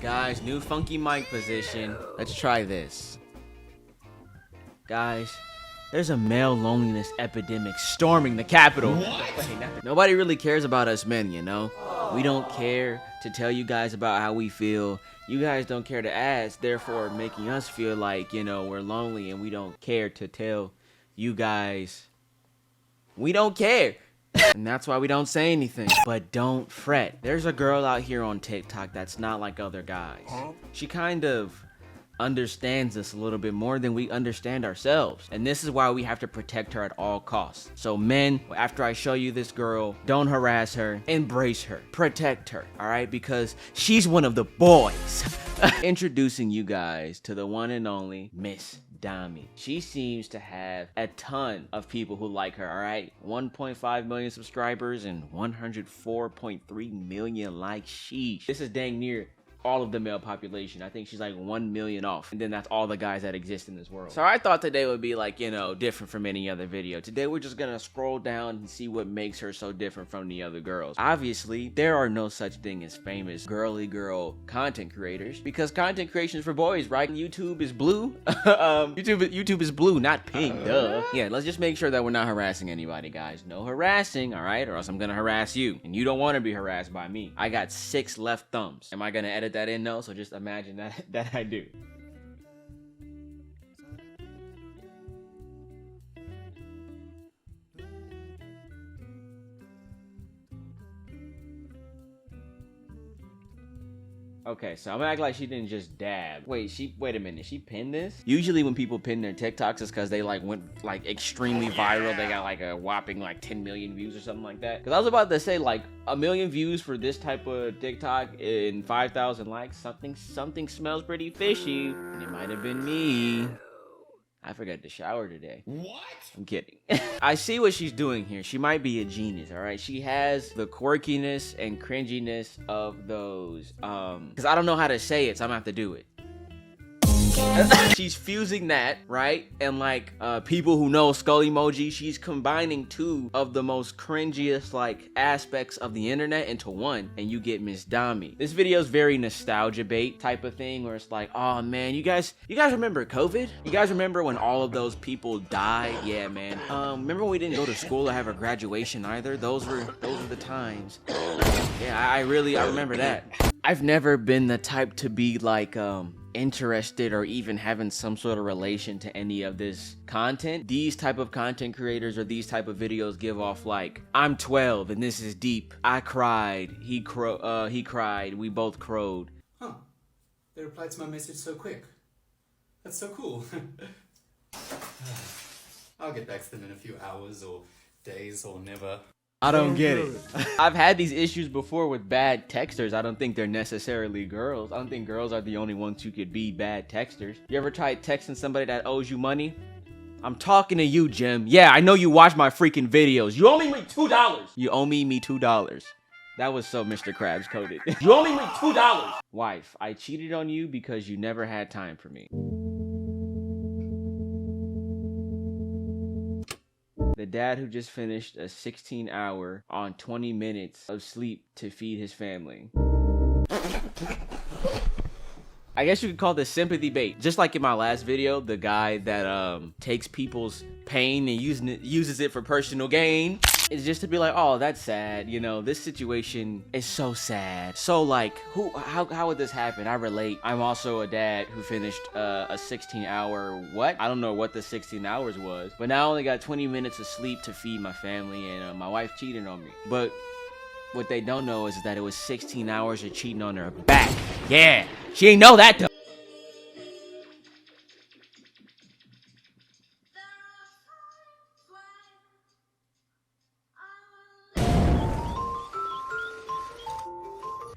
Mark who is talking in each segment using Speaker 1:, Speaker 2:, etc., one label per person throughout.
Speaker 1: Guys, new funky mic position. Let's try this. Guys, there's a male loneliness epidemic storming the Capitol. Nobody really cares about us men, you know? We don't care to tell you guys about how we feel. You guys don't care to ask, therefore making us feel like, you know, we're lonely and we don't care to tell you guys. We don't care. And that's why we don't say anything. But don't fret. There's a girl out here on TikTok that's not like other guys. She kind of understands us a little bit more than we understand ourselves. And this is why we have to protect her at all costs. So men, after I show you this girl, don't harass her, embrace her, protect her, all right? Because she's one of the boys. Introducing you guys to the one and only Miss Dami. She seems to have a ton of people who like her, all right? 1.5 million subscribers and 104.3 million likes. Sheesh. This is dang near all of the male population. I think she's like 1 million off, and then that's all the guys that exist in this world. So I thought today would be like, you know, different from any other video. Today we're just gonna scroll down and see what makes her so different from the other girls. Obviously, there are no such thing as famous girly girl content creators, because content creation is for boys, right? YouTube is blue. YouTube is blue, not pink, duh. Yeah, let's just make sure that we're not harassing anybody, guys. No harassing, all right? Or else I'm gonna harass you, and you don't want to be harassed by me. I got 6 left thumbs. Am I gonna edit that in? No, so just imagine that I do. Okay, so I'm gonna act like she didn't just dab. Wait a minute, she pinned this? Usually when people pin their TikToks, it's because they like went like extremely viral. They got like a whopping like 10 million views or something like that. Because I was about to say like 1 million views for this type of TikTok and 5,000 likes. Something smells pretty fishy. And it might have been me. I forgot to shower today. What? I'm kidding. I see what she's doing here. She might be a genius, all right? She has the quirkiness and cringiness of those. Because I don't know how to say it, so I'm gonna have to do it. She's fusing that, right? And like people who know skull emoji, she's combining 2 of the most cringiest like aspects of the internet into one, and you get Miss Dami. This video is very nostalgia bait type of thing, where it's like, oh man, you guys remember COVID? You guys remember when all of those people died? Yeah, man. Remember when we didn't go to school or have a graduation either? Those were the times. Yeah, I remember that. I've never been the type to be like interested or even having some sort of relation to any of this content. These type of content creators or these type of videos give off like, I'm 12 and this is deep. I cried. He cried. We both crowed.
Speaker 2: Huh. They replied to my message so quick. That's so cool. I'll get back to them in a few hours or days or never.
Speaker 1: I don't get it. I've had these issues before with bad texters. I don't think they're necessarily girls. I don't think girls are the only ones who could be bad texters. You ever tried texting somebody that owes you money? I'm talking to you, Jim. Yeah, I know you watch my freaking videos. You owe me $2. You owe me $2. That was so Mr. Krabs coded. You owe me $2. Wife, I cheated on you because you never had time for me. The dad who just finished a 16-hour on 20 minutes of sleep to feed his family. I guess you could call this sympathy bait. Just like in my last video, the guy that takes people's pain and uses it for personal gain. It's just to be like, oh, that's sad. You know, this situation is so sad. So like, how would this happen? I relate. I'm also a dad who finished a 16-hour what? I don't know what the 16 hours was, but now I only got 20 minutes of sleep to feed my family, and my wife cheated on me. But what they don't know is that it was 16 hours of cheating on her back. Yeah, she ain't know that though.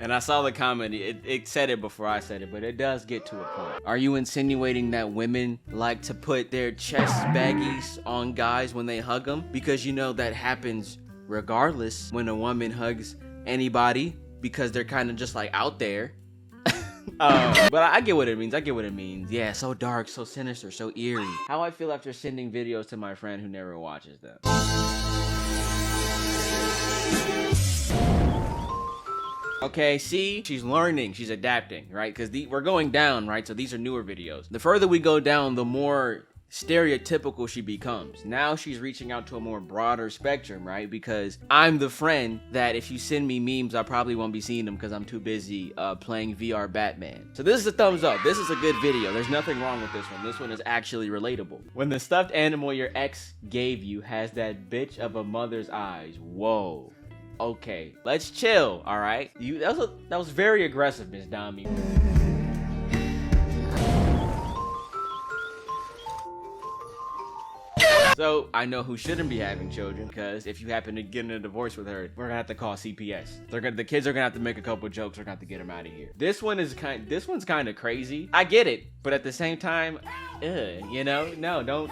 Speaker 1: And I saw the comment, it said it before I said it, but it does get to a point. Are you insinuating that women like to put their chest baggies on guys when they hug them? Because you know that happens regardless when a woman hugs anybody, because they're kind of just like out there. But I get what it means. Yeah, so dark, so sinister, so eerie. How I feel after sending videos to my friend who never watches them. Okay, see, she's learning, she's adapting, right? Because we're going down, right? So these are newer videos. The further we go down, the more stereotypical she becomes. Now she's reaching out to a more broader spectrum, right? Because I'm the friend that if you send me memes, I probably won't be seeing them because I'm too busy playing VR Batman. So this is a thumbs up. This is a good video. There's nothing wrong with this one. This one is actually relatable. When the stuffed animal your ex gave you has that bitch of a mother's eyes. Whoa. Okay, let's chill, all right? That was very aggressive, Miss Dami. So I know who shouldn't be having children, because if you happen to get in a divorce with her, we're gonna have to call CPS. The kids are gonna have to make a couple jokes. We're gonna have to get them out of here. This one's kind of crazy. I get it, but at the same time, you know, no, don't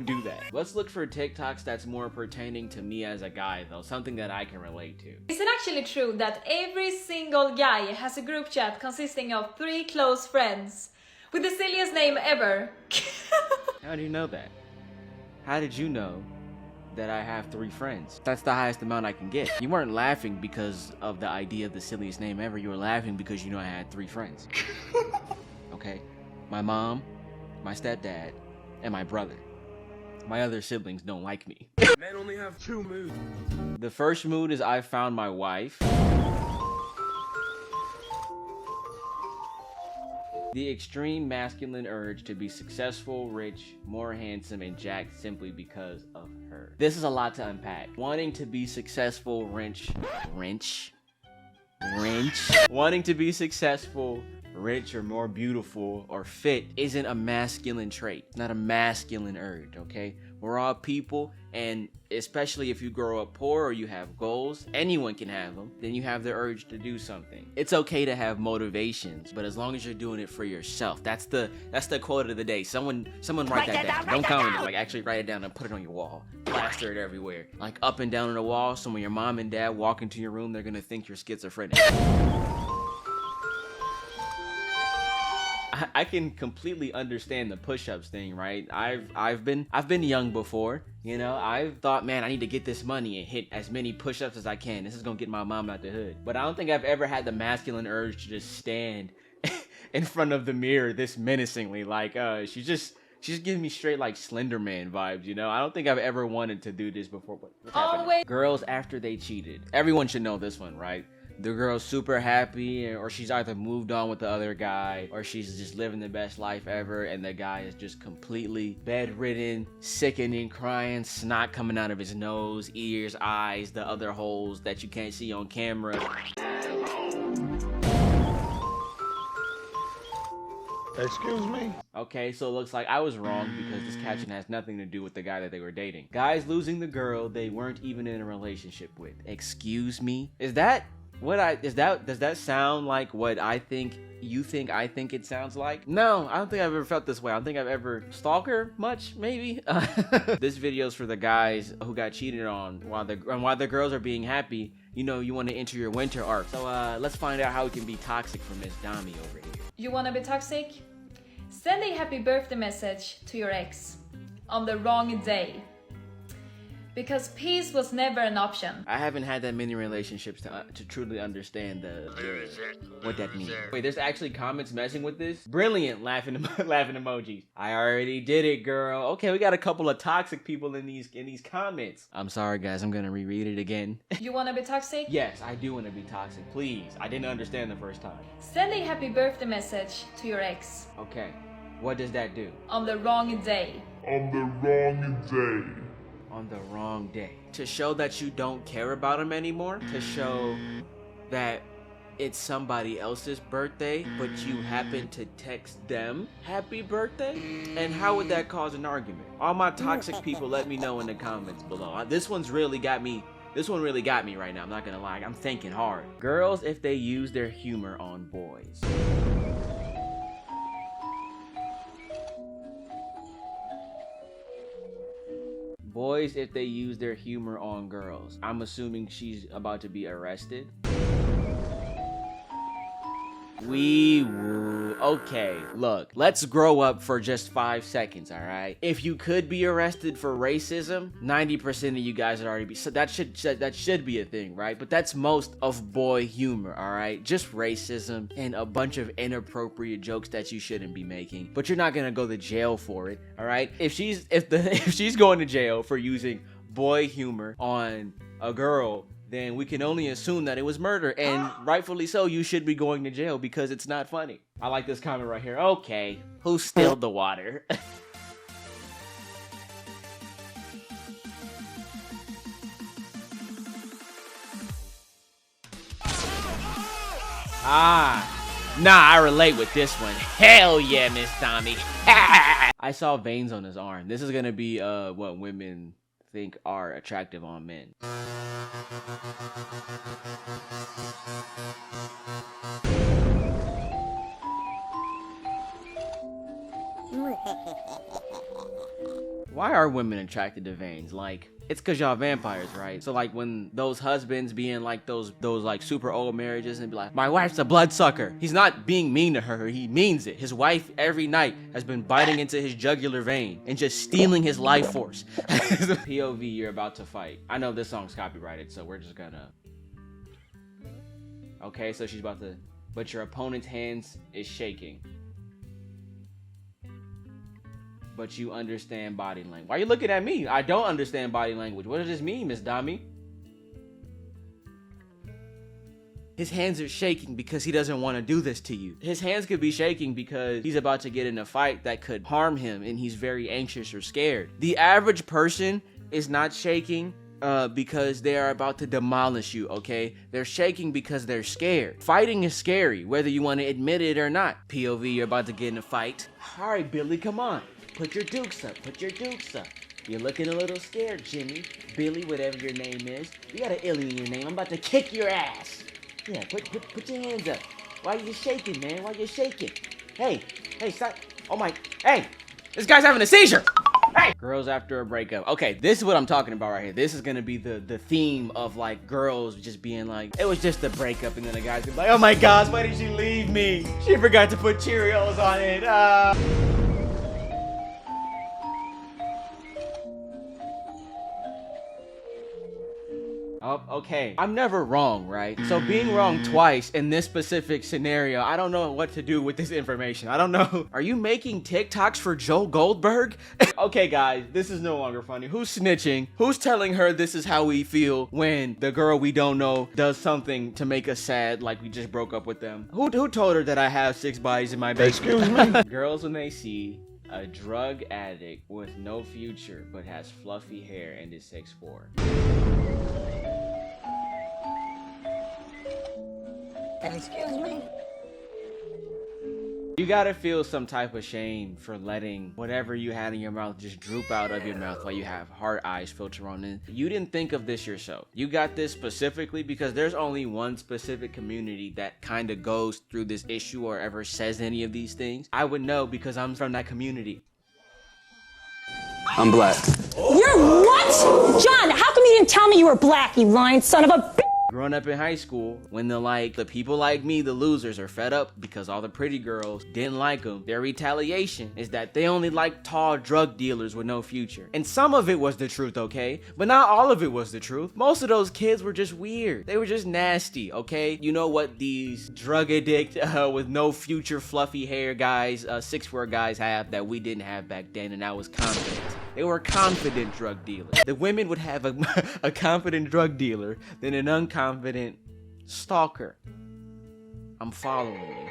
Speaker 1: do that. Let's look for TikToks that's more pertaining to me as a guy, though, something that I can relate to.
Speaker 3: Is it actually true that every single guy has a group chat consisting of 3 close friends with the silliest name ever?
Speaker 1: How do you know that? How did you know that I have 3 friends? That's the highest amount I can get. You weren't laughing because of the idea of the silliest name ever. You were laughing because you know I had 3 friends. Okay? My mom, my stepdad, and my brother. My other siblings don't like me.
Speaker 4: Men only have 2 moods.
Speaker 1: The first mood is I found my wife. The extreme masculine urge to be successful, rich, more handsome, and jacked simply because of her. This is a lot to unpack. Wanting to be successful, wanting to be successful, rich, or more beautiful, or fit isn't a masculine trait. It's not a masculine urge, okay? We're all people, and especially if you grow up poor or you have goals, anyone can have them, then you have the urge to do something. It's okay to have motivations, but as long as you're doing it for yourself. That's the quote of the day. Someone write that down. Don't comment it, like actually write it down and put it on your wall. Plaster it everywhere. Like up and down on the wall, so when your mom and dad walk into your room, they're gonna think you're schizophrenic. I can completely understand the push-ups thing, right? I've been young before, you know. I've thought, man, I need to get this money and hit as many push-ups as I can. This is gonna get my mom out the hood. But I don't think I've ever had the masculine urge to just stand in front of the mirror this menacingly. Like, she's just giving me straight like Slender Man vibes, you know. I don't think I've ever wanted to do this before. What's happening? Girls after they cheated. Everyone should know this one, right? The girl's super happy, or she's either moved on with the other guy, or she's just living the best life ever, and the guy is just completely bedridden, sickening, crying, snot coming out of his nose, ears, eyes, the other holes that you can't see on camera.
Speaker 4: Excuse me?
Speaker 1: Okay, so it looks like I was wrong because this caption has nothing to do with the guy that they were dating. Guys losing the girl they weren't even in a relationship with. Excuse me? Does that sound like what I think you think I think it sounds like? No, I don't think I've ever felt this way. I don't think I've ever stalked her much, maybe. This video's for the guys who got cheated on while the girls are being happy. You know, you want to enter your winter arc. So let's find out how we can be toxic for Miss Dami over here.
Speaker 3: You wanna be toxic? Send a happy birthday message to your ex on the wrong day. Because peace was never an option.
Speaker 1: I haven't had that many relationships to truly understand what that means. Wait, there's actually comments messing with this? Brilliant laughing emojis. I already did it, girl. Okay, we got a couple of toxic people in these comments. I'm sorry, guys. I'm gonna reread it again.
Speaker 3: You wanna be toxic?
Speaker 1: Yes, I do want to be toxic. Please. I didn't understand the first time.
Speaker 3: Send a happy birthday message to your ex.
Speaker 1: Okay. What does that do?
Speaker 3: On the wrong day.
Speaker 4: On the wrong day.
Speaker 1: On the wrong day. To show that you don't care about him anymore. To show that it's somebody else's birthday, but you happen to text them happy birthday? And how would that cause an argument? All my toxic people, let me know in the comments below. This one really got me right now. I'm not gonna lie. I'm thinking hard. Girls, if they use their humor on boys. Boys, if they use their humor on girls. I'm assuming she's about to be arrested. Okay, look, let's grow up for just 5 seconds, all right? If you could be arrested for racism, 90% of you guys would already be. So that should be a thing, right? But that's most of boy humor, all right? Just racism and a bunch of inappropriate jokes that you shouldn't be making. But you're not gonna go to jail for it, all right? If she's going to jail for using boy humor on a girl, then we can only assume that it was murder, and rightfully so, you should be going to jail because it's not funny. I like this comment right here. Okay, who spilled the water? Nah, I relate with this one. Hell yeah, Miss Dami. I saw veins on his arm. This is gonna be what women think are attractive on men. Why are women attracted to veins? Like, it's cause y'all vampires, right? So like when those husbands be in like those like super old marriages and be like, my wife's a bloodsucker. He's not being mean to her, he means it. His wife every night has been biting into his jugular vein and just stealing his life force. POV, you're about to fight. I know this song's copyrighted, so we're just gonna. Okay, so she's about to, but your opponent's hands is shaking. But you understand body language. Why are you looking at me? I don't understand body language. What does this mean, Miss Dami? His hands are shaking because he doesn't want to do this to you. His hands could be shaking because he's about to get in a fight that could harm him and he's very anxious or scared. The average person is not shaking because they are about to demolish you, okay? They're shaking because they're scared. Fighting is scary, whether you want to admit it or not. POV, you're about to get in a fight. All right, Billy, come on. Put your dukes up, put your dukes up. You're looking a little scared, Jimmy. Billy, whatever your name is. You got an illy in your name. I'm about to kick your ass. Yeah, put your hands up. Why are you shaking, man? Why are you shaking? Hey, stop. Oh my, hey, this guy's having a seizure. Hey! Girls after a breakup. Okay, this is what I'm talking about right here. This is gonna be the theme of like girls just being like, it was just a breakup, and then the guys be like, oh my gosh, why did she leave me? She forgot to put Cheerios on it. Oh, okay. I'm never wrong, right? So being wrong twice in this specific scenario, I don't know what to do with this information. I don't know. Are you making TikToks for Joe Goldberg? Okay, guys, this is no longer funny. Who's snitching? Who's telling her this is how we feel when the girl we don't know does something to make us sad, like we just broke up with them? Who told her that I have 6 bodies in my basement? Excuse me? Girls, when they see a drug addict with no future but has fluffy hair and is 6'4".
Speaker 5: Excuse me?
Speaker 1: You gotta feel some type of shame for letting whatever you had in your mouth just droop out of your mouth while you have hard eyes filter on it. You didn't think of this yourself. You got this specifically because there's only one specific community that kind of goes through this issue or ever says any of these things. I would know because I'm from that community.
Speaker 6: I'm black.
Speaker 5: You're what? John, how come you didn't tell me you were black, you lying son of a bitch?
Speaker 1: Growing up in high school, when the people like me, the losers, are fed up because all the pretty girls didn't like them, their retaliation is that they only like tall drug dealers with no future. And some of it was the truth, okay? But not all of it was the truth. Most of those kids were just weird. They were just nasty, okay? You know what these drug addict with no future fluffy hair guys, 6'4" guys have that we didn't have back then, and that was confidence. They were confident drug dealers. The women would have a confident drug dealer than an unconfident stalker. I'm following you.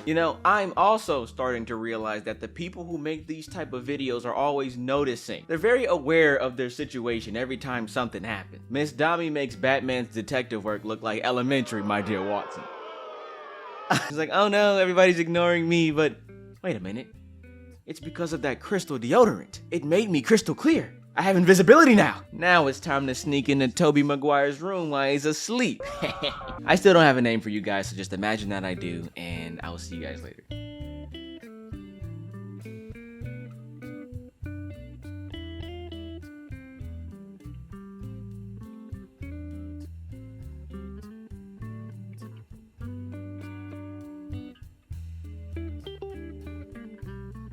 Speaker 1: You know, I'm also starting to realize that the people who make these type of videos are always noticing. They're very aware of their situation every time something happens. Miss Dami makes Batman's detective work look like elementary, my dear Watson. It's like, oh no, everybody's ignoring me, but wait a minute. It's because of that crystal deodorant. It made me crystal clear. I have invisibility now. Now it's time to sneak into Tobey Maguire's room while he's asleep. I still don't have a name for you guys, so just imagine that I do, and I will see you guys later.